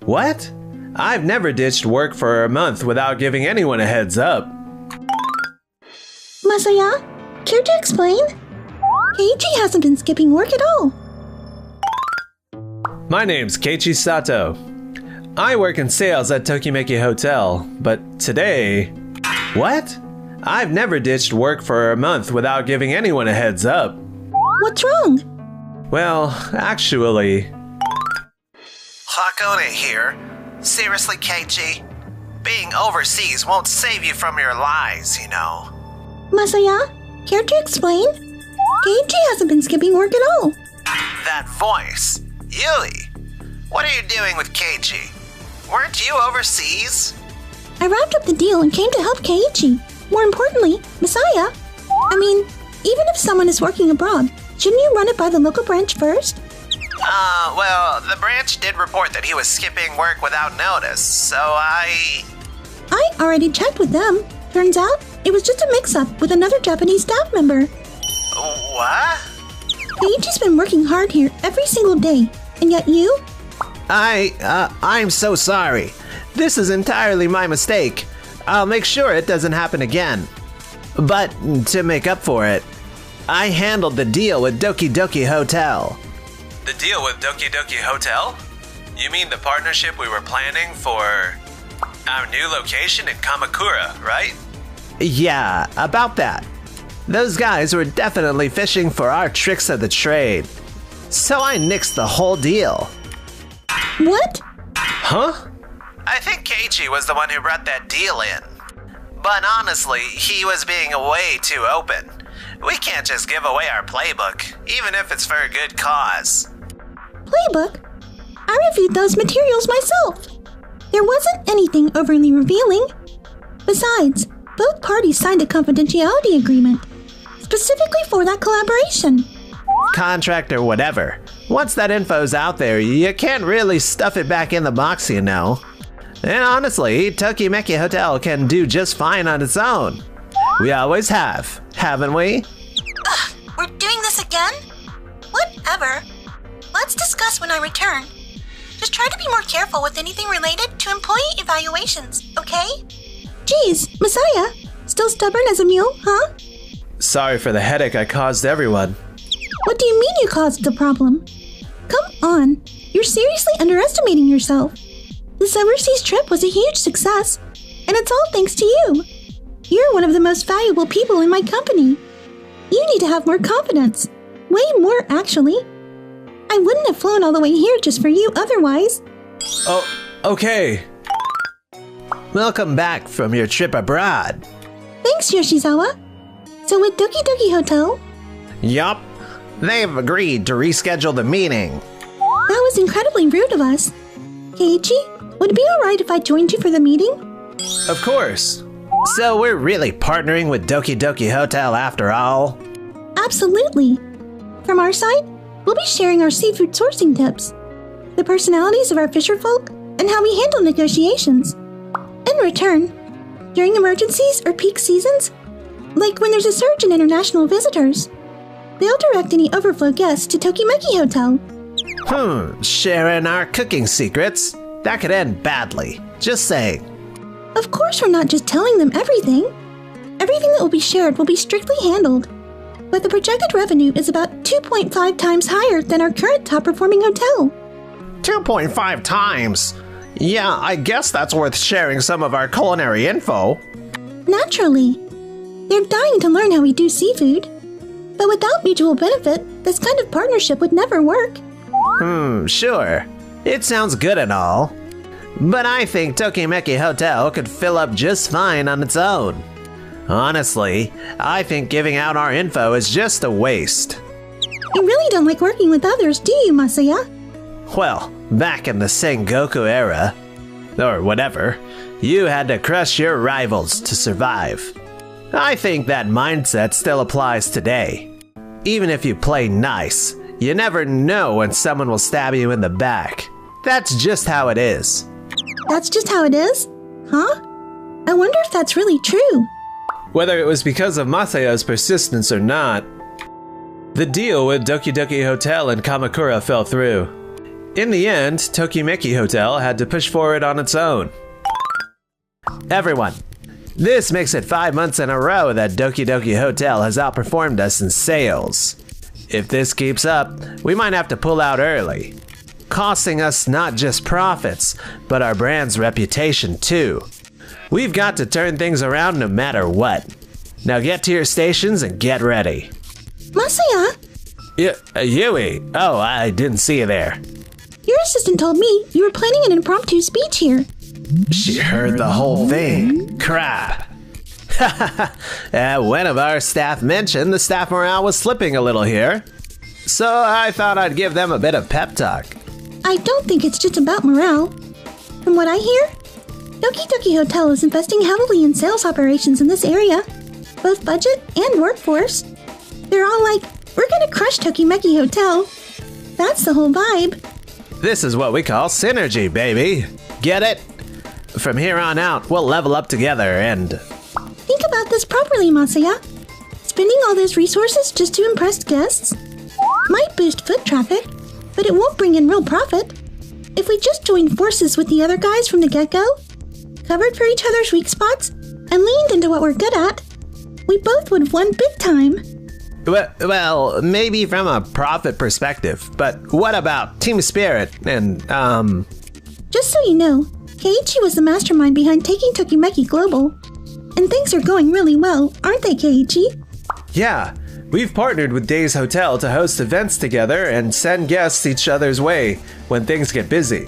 What? I've never ditched work for a month without giving anyone a heads up. Masaya, care to explain? Keiichi hasn't been skipping work at all. My name's Keiichi Sato. I work in sales at Tokimeki Hotel, but today... What? I've never ditched work for a month without giving anyone a heads up. What's wrong? Well, actually... Hakone here. Seriously, Keiichi? Being overseas won't save you from your lies, you know. Masaya, care to explain? Keiichi hasn't been skipping work at all. That voice. Yui! What are you doing with Keiichi? Weren't you overseas? I wrapped up the deal and came to help Keiichi. More importantly, Masaya. Even if someone is working abroad, shouldn't you run it by the local branch first? Well, the branch did report that he was skipping work without notice, so I already checked with them. Turns out, it was just a mix-up with another Japanese staff member. What? Keiichi's been working hard here every single day, and yet you? I'm so sorry. This is entirely my mistake. I'll make sure it doesn't happen again. But to make up for it, I handled the deal with Doki Doki Hotel. The deal with Doki Doki Hotel? You mean the partnership we were planning for our new location in Kamakura, right? Yeah, about that. Those guys were definitely fishing for our tricks of the trade. So I nixed the whole deal. What? Huh? I think Keiichi was the one who brought that deal in. But honestly, he was being way too open. We can't just give away our playbook, even if it's for a good cause. Playbook? I reviewed those materials myself. There wasn't anything overly revealing. Besides, both parties signed a confidentiality agreement, specifically for that collaboration. Contract or whatever. Once that info's out there, you can't really stuff it back in the box, you know. And honestly, Tokimeki Hotel can do just fine on its own. We always have, haven't we? Ugh, we're doing this again? Whatever. Let's discuss when I return. Just try to be more careful with anything related to employee evaluations, okay? Geez, Messiah, still stubborn as a mule, huh? Sorry for the headache I caused everyone. What do you mean you caused the problem? Come on, you're seriously underestimating yourself. This overseas trip was a huge success, and it's all thanks to you. You're one of the most valuable people in my company. You need to have more confidence. Way more, actually. I wouldn't have flown all the way here just for you otherwise. Oh, okay. Welcome back from your trip abroad. Thanks, Yoshizawa. So with Doki Doki Hotel? Yup. They've agreed to reschedule the meeting. That was incredibly rude of us. Keiichi, would it be alright if I joined you for the meeting? Of course. So we're really partnering with Doki Doki Hotel after all? Absolutely. From our side, we'll be sharing our seafood sourcing tips, the personalities of our fisherfolk, and how we handle negotiations. In return, during emergencies or peak seasons, like when there's a surge in international visitors, they'll direct any overflow guests to Tokimeki Hotel. Sharing our cooking secrets? That could end badly. Just saying. Of course we're not just telling them everything. Everything that will be shared will be strictly handled. But the projected revenue is about 2.5 times higher than our current top-performing hotel. 2.5 times? Yeah, I guess that's worth sharing some of our culinary info. Naturally. They're dying to learn how we do seafood. But without mutual benefit, this kind of partnership would never work. Sure. It sounds good and all. But I think Tokimeki Hotel could fill up just fine on its own. Honestly, I think giving out our info is just a waste. You really don't like working with others, do you, Masaya? Well, back in the Sengoku era, or whatever, you had to crush your rivals to survive. I think that mindset still applies today. Even if you play nice, you never know when someone will stab you in the back. That's just how it is. That's just how it is? Huh? I wonder if that's really true. Whether it was because of Masaya's persistence or not, the deal with Doki Doki Hotel in Kamakura fell through. In the end, Tokimeki Hotel had to push forward on its own. Everyone, this makes it 5 months in a row that Doki Doki Hotel has outperformed us in sales. If this keeps up, we might have to pull out early, costing us not just profits, but our brand's reputation too. We've got to turn things around no matter what. Now get to your stations and get ready. Masaya, Yui. Oh, I didn't see you there. your assistant told me you were planning an impromptu speech here. She heard the whole thing. Crap. One of our staff mentioned the staff morale was slipping a little here, so I thought I'd give them a bit of pep talk. I don't think it's just about morale. From what I hear, Doki Doki Hotel is investing heavily in sales operations in this area, both budget and workforce. They're all like, we're gonna crush Tokimeki Hotel. That's the whole vibe. This is what we call synergy, baby. Get it? From here on out, we'll level up together and... Think about this properly, Masaya. Spending all those resources just to impress guests might boost foot traffic, but it won't bring in real profit. If we just joined forces with the other guys from the get-go, covered for each other's weak spots, and leaned into what we're good at, we both would have won big time. Well, maybe from a profit perspective, but what about team spirit and, Just so you know, Keiichi was the mastermind behind taking Tokimeki global. And things are going really well, aren't they, Keiichi? Yeah, we've partnered with Days Hotel to host events together and send guests each other's way when things get busy.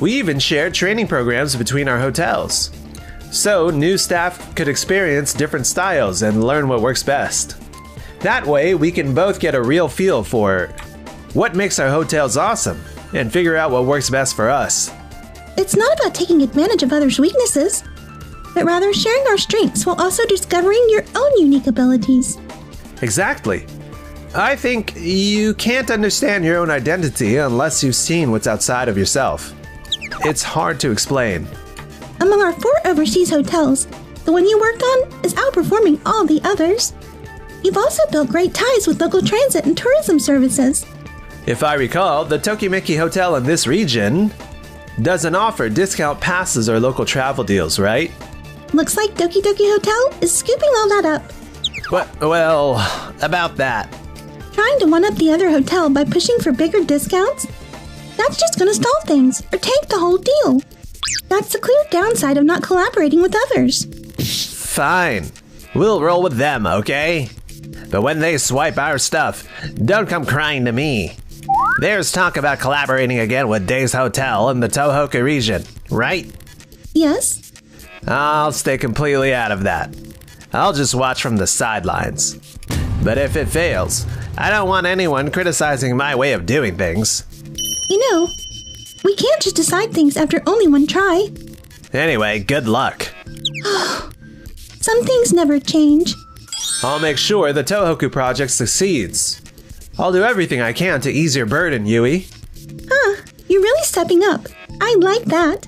We even shared training programs between our hotels. So new staff could experience different styles and learn what works best. That way, we can both get a real feel for what makes our hotels awesome and figure out what works best for us. It's not about taking advantage of others' weaknesses, but rather sharing our strengths while also discovering your own unique abilities. Exactly. I think you can't understand your own identity unless you've seen what's outside of yourself. It's hard to explain. Among our 4 overseas hotels, the one you worked on is outperforming all the others. You've also built great ties with local transit and tourism services. If I recall, the Tokimeki Hotel in this region doesn't offer discount passes or local travel deals, right? Looks like Doki Doki Hotel is scooping all that up. Well, about that. Trying to one-up the other hotel by pushing for bigger discounts? That's just gonna stall things or tank the whole deal. That's the clear downside of not collaborating with others. Fine. We'll roll with them, okay? But when they swipe our stuff, don't come crying to me. There's talk about collaborating again with Days Hotel in the Tohoku region, right? Yes? I'll stay completely out of that. I'll just watch from the sidelines. But if it fails, I don't want anyone criticizing my way of doing things. You know, we can't just decide things after only one try. Anyway, good luck. Some things never change. I'll make sure the Tohoku project succeeds. I'll do everything I can to ease your burden, Yui. You're really stepping up. I like that.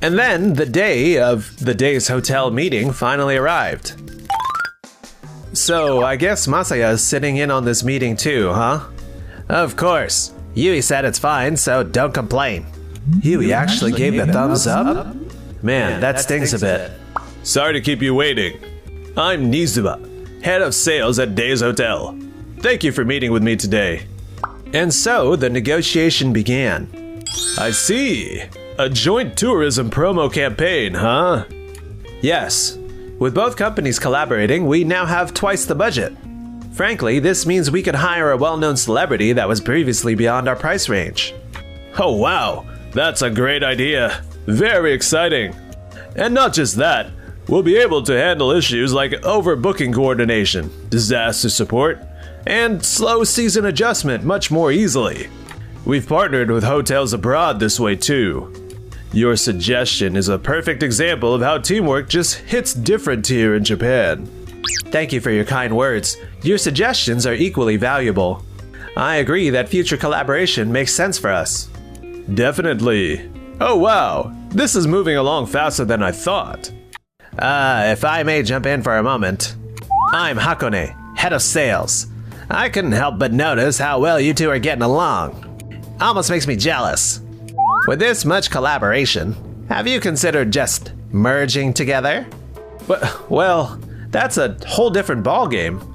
And then the day of the Days Hotel meeting finally arrived. So I guess Masaya is sitting in on this meeting too, huh? Of course. Yui said it's fine, so don't complain. Yui actually gave the thumbs up? Man, that stings a bit. Sorry to keep you waiting. I'm Nizuba, head of sales at Days Hotel. Thank you for meeting with me today. And so the negotiation began. I see. A joint tourism promo campaign, huh? Yes. With both companies collaborating, we now have twice the budget. Frankly, this means we could hire a well-known celebrity that was previously beyond our price range. Oh wow, that's a great idea. Very exciting. And not just that, we'll be able to handle issues like overbooking coordination, disaster support, and slow season adjustment much more easily. We've partnered with hotels abroad this way too. Your suggestion is a perfect example of how teamwork just hits different here in Japan. Thank you for your kind words. Your suggestions are equally valuable. I agree that future collaboration makes sense for us. Definitely. Oh wow, this is moving along faster than I thought. If I may jump in for a moment. I'm Hakone, head of sales. I couldn't help but notice how well you two are getting along. Almost makes me jealous. With this much collaboration, have you considered just merging together? Well, that's a whole different ballgame.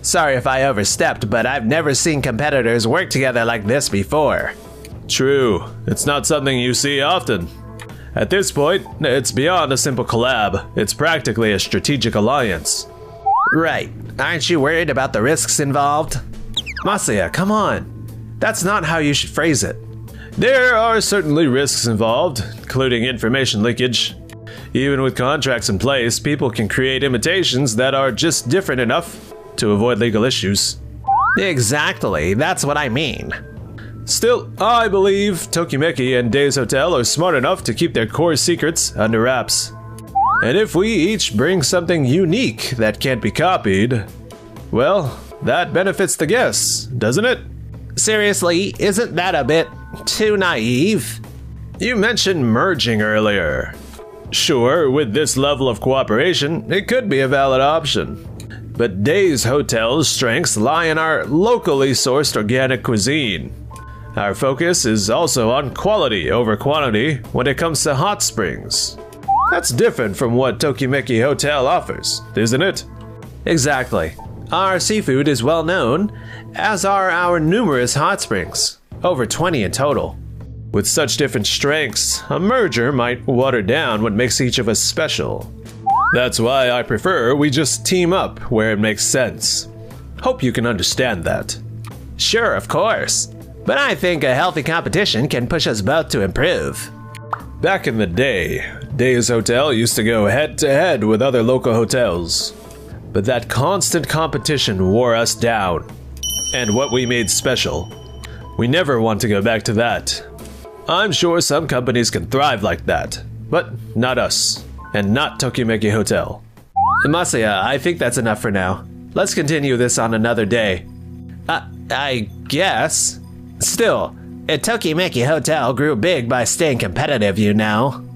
Sorry if I overstepped, but I've never seen competitors work together like this before. True, it's not something you see often. At this point, it's beyond a simple collab. It's practically a strategic alliance. Right. Aren't you worried about the risks involved? Masaya, come on. That's not how you should phrase it. There are certainly risks involved, including information leakage. Even with contracts in place, people can create imitations that are just different enough to avoid legal issues. Exactly, that's what I mean. Still, I believe Tokimeki and Days Hotel are smart enough to keep their core secrets under wraps. And if we each bring something unique that can't be copied, well, that benefits the guests, doesn't it? Seriously, isn't that a bit too naive? You mentioned merging earlier. Sure, with this level of cooperation, it could be a valid option. But Days Hotel's strengths lie in our locally sourced organic cuisine. Our focus is also on quality over quantity when it comes to hot springs. That's different from what Tokimeki Hotel offers, isn't it? Exactly. Our seafood is well known, as are our numerous hot springs, over 20 in total. With such different strengths, a merger might water down what makes each of us special. That's why I prefer we just team up where it makes sense. Hope you can understand that. Sure, of course. But I think a healthy competition can push us both to improve. Back in the day, Days Hotel used to go head-to-head with other local hotels. But that constant competition wore us down. And what we made special. We never want to go back to that. I'm sure some companies can thrive like that, but not us. And not Tokimeki Hotel. Masaya, I think that's enough for now. Let's continue this on another day. I guess. Still, Tokimeki Hotel grew big by staying competitive, you know.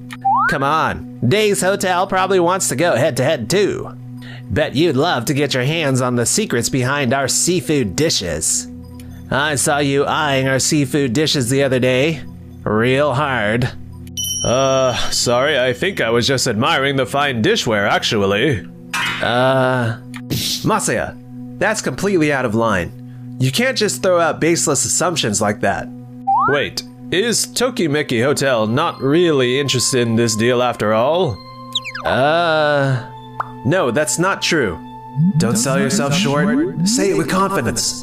Come on, Days Hotel probably wants to go head-to-head too. Bet you'd love to get your hands on the secrets behind our seafood dishes. I saw you eyeing our seafood dishes the other day. Real hard. Sorry, I think I was just admiring the fine dishware, actually. Masaya, that's completely out of line. You can't just throw out baseless assumptions like that. Wait, is Tokimeki Hotel not really interested in this deal after all? No, that's not true. Don't sell yourself short. Say it with confidence.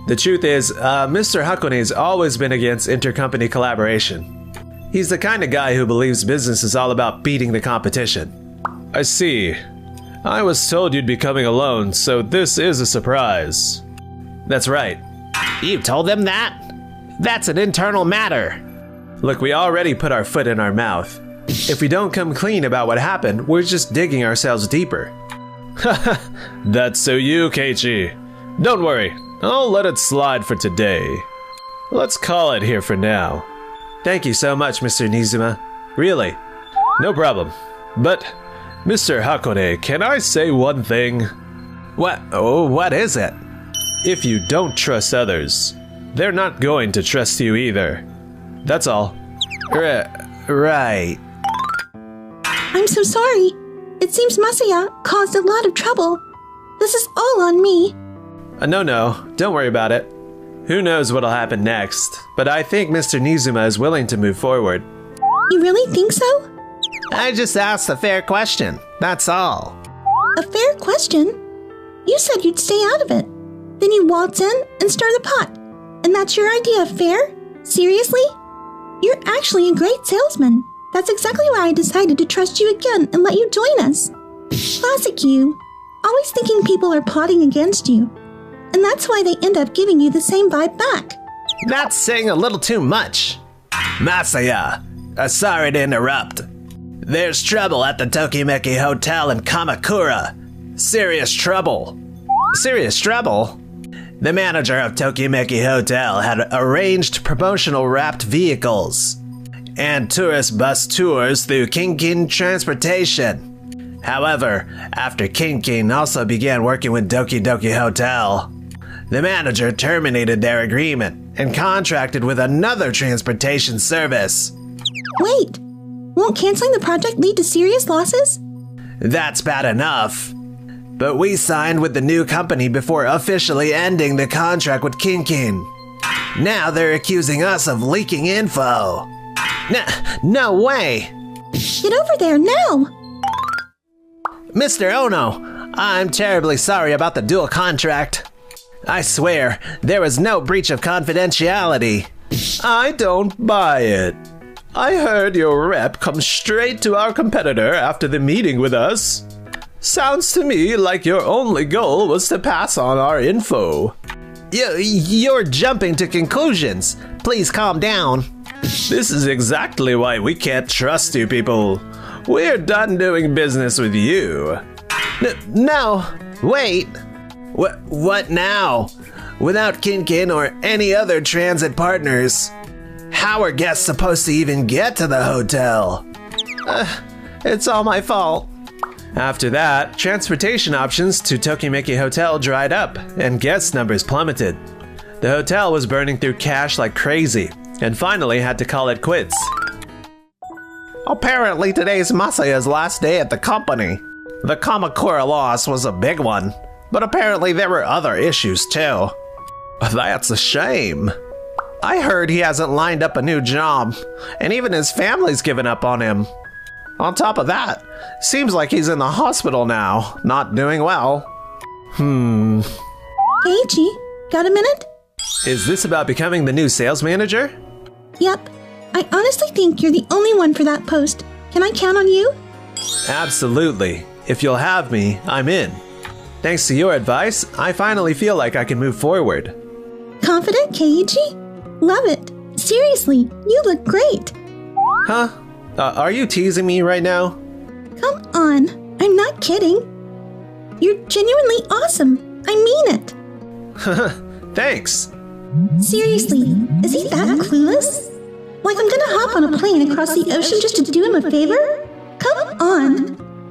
The truth is, Mr. Hakone's always been against intercompany collaboration. He's the kind of guy who believes business is all about beating the competition. I see. I was told you'd be coming alone, so this is a surprise. That's right. You told them that? That's an internal matter. Look, we already put our foot in our mouth. If we don't come clean about what happened, we're just digging ourselves deeper. That's so you, Keiichi. Don't worry, I'll let it slide for today. Let's call it here for now. Thank you so much, Mr. Nizuma. Really. No problem. But, Mr. Hakone, can I say one thing? What? Oh, what is it? If you don't trust others, they're not going to trust you either. That's all. Right. I'm so sorry. It seems Masaya caused a lot of trouble. This is all on me. No, don't worry about it. Who knows what'll happen next, but I think Mr. Nizuma is willing to move forward. You really think so? I just asked a fair question, that's all. A fair question? You said you'd stay out of it. Then you waltz in and stir the pot. And that's your idea of fair? Seriously? You're actually a great salesman. That's exactly why I decided to trust you again and let you join us. Classic you. Always thinking people are plotting against you. And that's why they end up giving you the same vibe back. That's saying a little too much. Masaya, sorry to interrupt. There's trouble at the Tokimeki Hotel in Kamakura. Serious trouble. Serious trouble? The manager of Tokimeki Hotel had arranged promotional wrapped vehicles and tourist bus tours through Kinkin Transportation. However, after Kinkin also began working with Doki Doki Hotel, the manager terminated their agreement and contracted with another transportation service. Wait, won't canceling the project lead to serious losses? That's bad enough. But we signed with the new company before officially ending the contract with Kinkin. Now they're accusing us of leaking info. No way! Get over there now! Mr. Ono, I'm terribly sorry about the dual contract. I swear, there was no breach of confidentiality. I don't buy it. I heard your rep come straight to our competitor after the meeting with us. Sounds to me like your only goal was to pass on our info. You're jumping to conclusions. Please calm down. This is exactly why we can't trust you people. We're done doing business with you. No, wait. What now? Without Kinkin or any other transit partners, how are guests supposed to even get to the hotel? It's all my fault. After that, transportation options to Tokimeki Hotel dried up, and guest numbers plummeted. The hotel was burning through cash like crazy, and finally had to call it quits. Apparently today's Masaya's last day at the company. The Kamakura loss was a big one, but apparently there were other issues too. That's a shame. I heard he hasn't lined up a new job, and even his family's given up on him. On top of that, seems like he's in the hospital now, not doing well. Keiichi, got a minute? Is this about becoming the new sales manager? Yep. I honestly think you're the only one for that post. Can I count on you? Absolutely. If you'll have me, I'm in. Thanks to your advice, I finally feel like I can move forward. Confident, Keiichi? Love it. Seriously, you look great. Huh? Are you teasing me right now? Come on, I'm not kidding. You're genuinely awesome. I mean it. Thanks. Seriously, is he that clueless? Like I'm gonna hop on a plane across the ocean just to do him a favor? Come on.